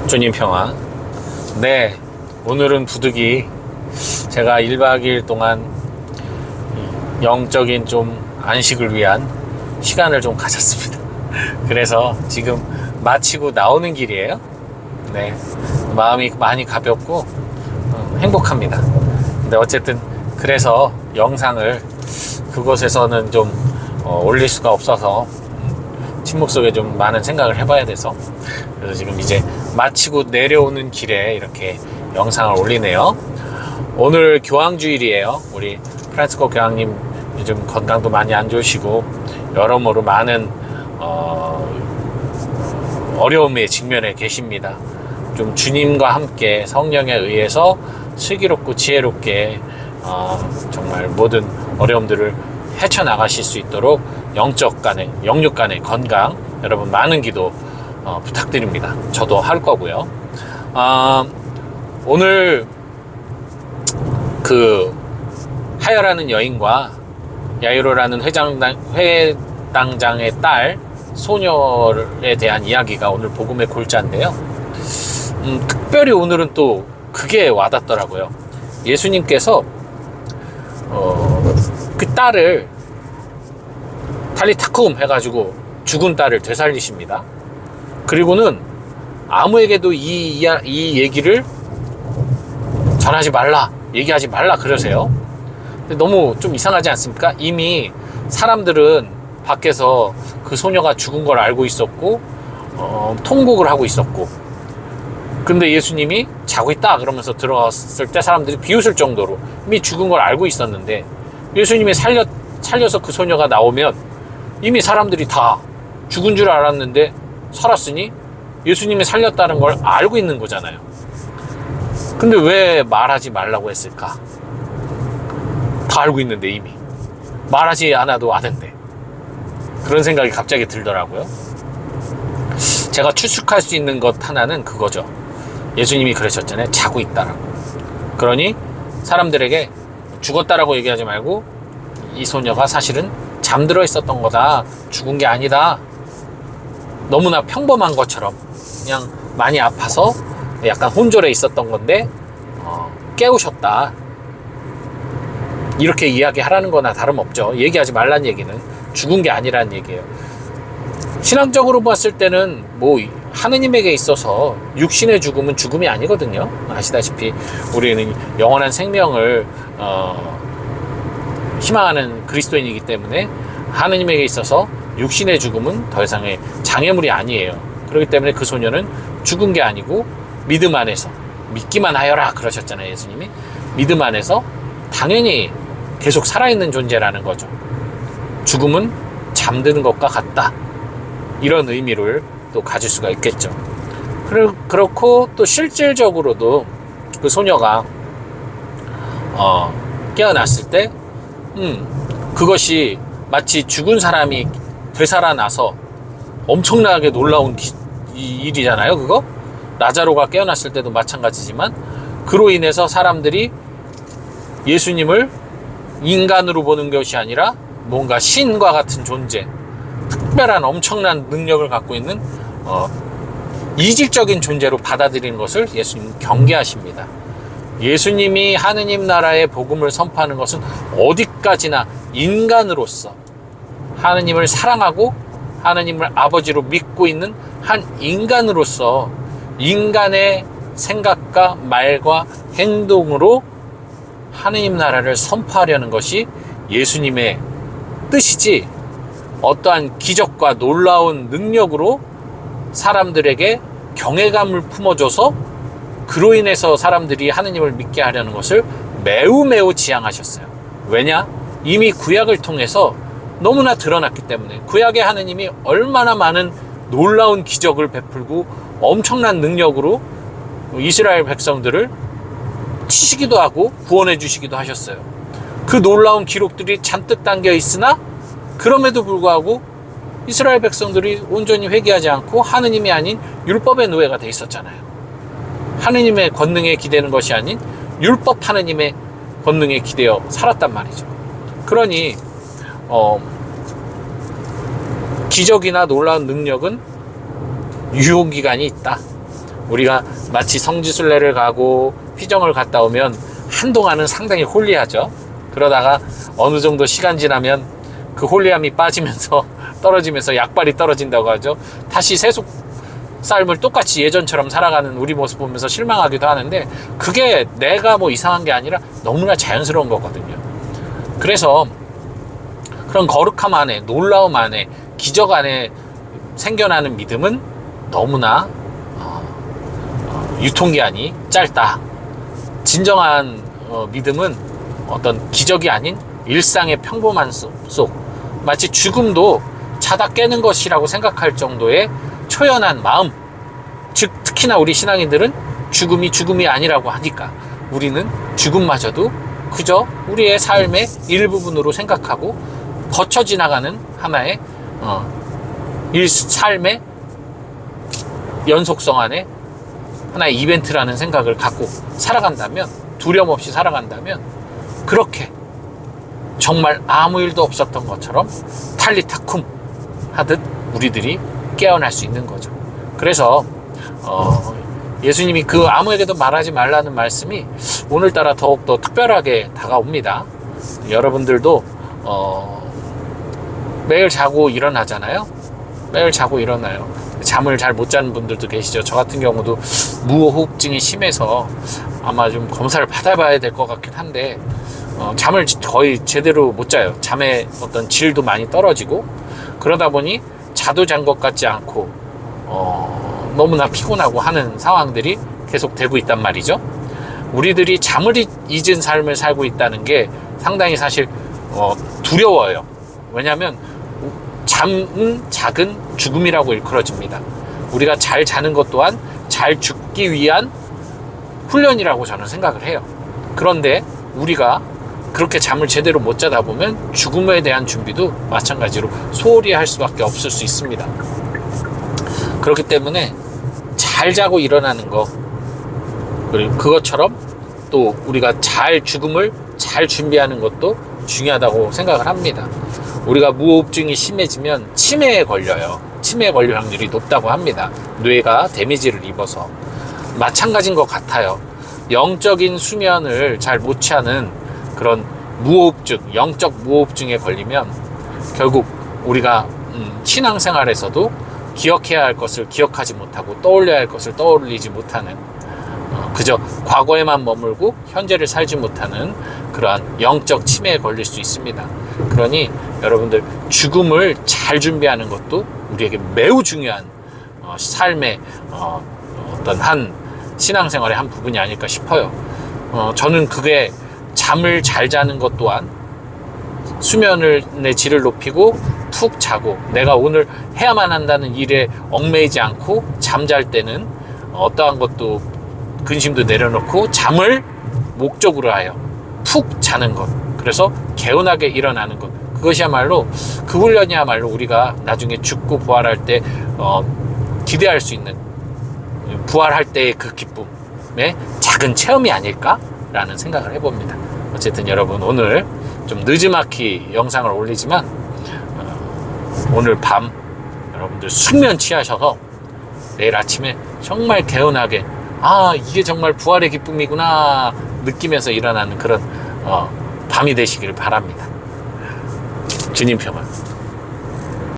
주님 평화. 네, 오늘은 부득이 제가 1박 2일 동안 영적인 좀 안식을 위한 시간을 좀 가졌습니다. 그래서 지금 마치고 나오는 길이에요. 네, 마음이 많이 가볍고 행복합니다. 근데 어쨌든 그래서 영상을 그곳에서는 좀 올릴 수가 없어서 침묵 속에 좀 많은 생각을 해봐야 돼서, 그래서 지금 이제 마치고 내려오는 길에 이렇게 영상을 올리네요. 오늘 교황주일이에요. 우리 프란치스코 교황님 요즘 건강도 많이 안 좋으시고 여러모로 많은 어려움에 직면해 계십니다. 좀 주님과 함께 성령에 의해서 슬기롭고 지혜롭게 정말 모든 어려움들을 헤쳐나가실 수 있도록 영적 간의, 영육 간의 건강, 여러분 많은 기도 부탁드립니다. 저도 할 거고요. 오늘 그 하여라는 여인과 야이로라는 회당장의 딸 소녀에 대한 이야기가 오늘 복음의 골자인데요. 특별히 오늘은 또 그게 와닿더라고요. 예수님께서 그 딸을 탈리타쿰 해가지고 죽은 딸을 되살리십니다. 그리고는 아무에게도 이 얘기를 전하지 말라, 얘기하지 말라 그러세요. 근데 너무 좀 이상하지 않습니까? 이미 사람들은 밖에서 그 소녀가 죽은 걸 알고 있었고 통곡을 하고 있었고, 근데 예수님이 자고 있다 그러면서 들어갔을 때 사람들이 비웃을 정도로 이미 죽은 걸 알고 있었는데, 예수님이 살려서 그 소녀가 나오면 이미 사람들이 다 죽은 줄 알았는데 살았으니 예수님이 살렸다는 걸 알고 있는 거잖아요. 근데 왜 말하지 말라고 했을까? 다 알고 있는데, 이미 말하지 않아도 아는데. 그런 생각이 갑자기 들더라고요. 제가 추측할 수 있는 것 하나는 그거죠. 예수님이 그러셨잖아요. 자고 있다라고. 그러니 사람들에게 죽었다라고 얘기하지 말고 이 소녀가 사실은 잠들어 있었던 거다, 죽은 게 아니다, 너무나 평범한 것처럼 그냥 많이 아파서 약간 혼절해 있었던 건데 깨우셨다, 이렇게 이야기하라는 거나 다름없죠. 얘기하지 말란 얘기는 죽은 게 아니라는 얘기예요. 신앙적으로 봤을 때는 뭐 하느님에게 있어서 육신의 죽음은 죽음이 아니거든요. 아시다시피 우리는 영원한 생명을 희망하는 그리스도인이기 때문에 하느님에게 있어서 육신의 죽음은 더 이상의 장애물이 아니에요. 그렇기 때문에 그 소녀는 죽은 게 아니고 믿음 안에서, 믿기만 하여라 그러셨잖아요, 예수님이. 믿음 안에서 당연히 계속 살아있는 존재라는 거죠. 죽음은 잠드는 것과 같다, 이런 의미를 또 가질 수가 있겠죠. 그렇고 또 실질적으로도 그 소녀가 깨어났을 때 그것이 마치 죽은 사람이 되살아나서 엄청나게 놀라운 일이잖아요. 그거 라자로가 깨어났을 때도 마찬가지지만, 그로 인해서 사람들이 예수님을 인간으로 보는 것이 아니라 뭔가 신과 같은 존재, 특별한 엄청난 능력을 갖고 있는 이질적인 존재로 받아들이는 것을 예수님 경계하십니다. 예수님이 하느님 나라의 복음을 선포하는 것은 어디까지나 인간으로서 하느님을 사랑하고 하느님을 아버지로 믿고 있는 한 인간으로서 인간의 생각과 말과 행동으로 하느님 나라를 선포하려는 것이 예수님의 뜻이지, 어떠한 기적과 놀라운 능력으로 사람들에게 경외감을 품어줘서 그로 인해서 사람들이 하느님을 믿게 하려는 것을 매우 지향하셨어요. 왜냐? 이미 구약을 통해서 너무나 드러났기 때문에. 구약의 하느님이 얼마나 많은 놀라운 기적을 베풀고 엄청난 능력으로 이스라엘 백성들을 치시기도 하고 구원해 주시기도 하셨어요. 그 놀라운 기록들이 잔뜩 담겨 있으나 그럼에도 불구하고 이스라엘 백성들이 온전히 회개하지 않고 하느님이 아닌 율법의 노예가 돼 있었잖아요. 하느님의 권능에 기대는 것이 아닌 율법 하느님의 권능에 기대어 살았단 말이죠. 그러니 기적이나 놀라운 능력은 유효기간이 있다. 우리가 마치 성지순례를 가고 휘정을 갔다 오면 한동안은 상당히 홀리하죠. 그러다가 어느 정도 시간 지나면 그 홀리함이 빠지면서 떨어지면서 약발이 떨어진다고 하죠. 다시 세속 삶을 똑같이 예전처럼 살아가는 우리 모습 보면서 실망하기도 하는데, 그게 내가 뭐 이상한 게 아니라 너무나 자연스러운 거거든요. 그래서 그런 거룩함 안에, 놀라움 안에, 기적 안에 생겨나는 믿음은 너무나 유통기한이 짧다. 진정한 믿음은 어떤 기적이 아닌 일상의 평범한 속, 마치 죽음도 자다 깨는 것이라고 생각할 정도의 초연한 마음, 즉 특히나 우리 신앙인들은 죽음이 아니라고 하니까 우리는 죽음마저도 그저 우리의 삶의 일부분으로 생각하고 거쳐 지나가는 하나의 삶의 연속성 안에 하나의 이벤트라는 생각을 갖고 살아간다면, 두려움 없이 살아간다면, 그렇게 정말 아무 일도 없었던 것처럼 탈리타쿰 하듯 우리들이 깨어날 수 있는 거죠. 그래서 예수님이 그 아무에게도 말하지 말라는 말씀이 오늘따라 더욱더 특별하게 다가옵니다. 여러분들도 매일 자고 일어나잖아요. 매일 자고 일어나요. 잠을 잘 못 자는 분들도 계시죠. 저 같은 경우도 무호흡증이 심해서 아마 좀 검사를 받아봐야 될 것 같긴 한데, 잠을 거의 제대로 못 자요. 잠의 어떤 질도 많이 떨어지고, 그러다 보니 자도 잔 것 같지 않고 너무나 피곤하고 하는 상황들이 계속 되고 있단 말이죠. 우리들이 잠을 잊은 삶을 살고 있다는 게 상당히 사실 두려워요. 왜냐하면 잠은 작은 죽음이라고 일컬어집니다. 우리가 잘 자는 것 또한 잘 죽기 위한 훈련이라고 저는 생각을 해요. 그런데 우리가 그렇게 잠을 제대로 못 자다 보면 죽음에 대한 준비도 마찬가지로 소홀히 할 수밖에 없을 수 있습니다. 그렇기 때문에 잘 자고 일어나는 거, 그리고 그것처럼 또 우리가 죽음을 잘 준비하는 것도 중요하다고 생각을 합니다. 우리가 무호흡증이 심해지면 치매에 걸려요. 치매에 걸릴 확률이 높다고 합니다. 뇌가 데미지를 입어서. 마찬가지인 것 같아요. 영적인 수면을 잘 못 취하는 그런 무호흡증, 영적 무호흡증에 걸리면 결국 우리가 신앙생활에서도 기억해야 할 것을 기억하지 못하고 떠올려야 할 것을 떠올리지 못하는, 그저 과거에만 머물고 현재를 살지 못하는 그러한 영적 치매에 걸릴 수 있습니다. 그러니 여러분들, 죽음을 잘 준비하는 것도 우리에게 매우 중요한 삶의 어떤 한 신앙생활의 한 부분이 아닐까 싶어요. 저는 그게 잠을 잘 자는 것 또한 수면의 질을 높이고 푹 자고 내가 오늘 해야만 한다는 일에 얽매이지 않고 잠잘 때는 어떠한 것도 근심도 내려놓고 잠을 목적으로 하여 푹 자는 것, 그래서 개운하게 일어나는 것, 그것이야말로 그 훈련이야말로 우리가 나중에 죽고 부활할 때 기대할 수 있는, 부활할 때의 그 기쁨의 작은 체험이 아닐까라는 생각을 해봅니다. 어쨌든 여러분, 오늘 좀 늦지막히 영상을 올리지만 오늘 밤 여러분들 숙면 취하셔서 내일 아침에 정말 개운하게, 이게 정말 부활의 기쁨이구나 느끼면서 일어나는 그런 밤이 되시길 바랍니다. 주님 평안.